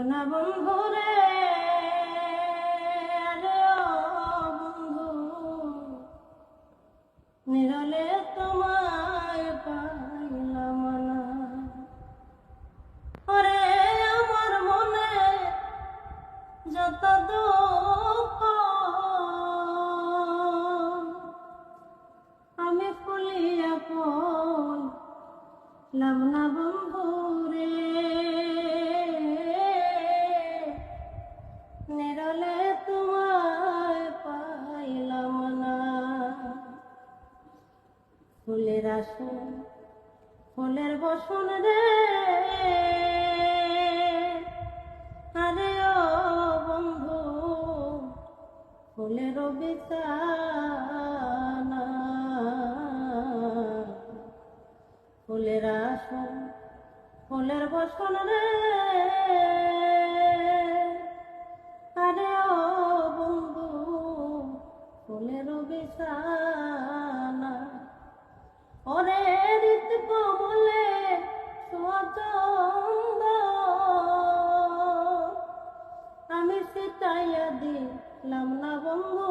না বন্ধু রে, আরে ও বন্ধু, নিরলে তোমায় পাইলাম না। ওরে আমার মনে যত দুঃখ, আমি ফুলিয়া পড়লাম না বন্ধু রে, নিরলে তোমায় পাইলাম না। ফুলের আসন ফুলের বসন রে, আরে ও বন্ধু, ফুলের বিছানা। ফুলের আসন ফুলের বসন রে, আরে ও বন্ধু, ফুলের বিছানা। ওরে ঋতু কমলে স্বচন্দ, আমি সিটাইয়া দিলাম না বন্ধু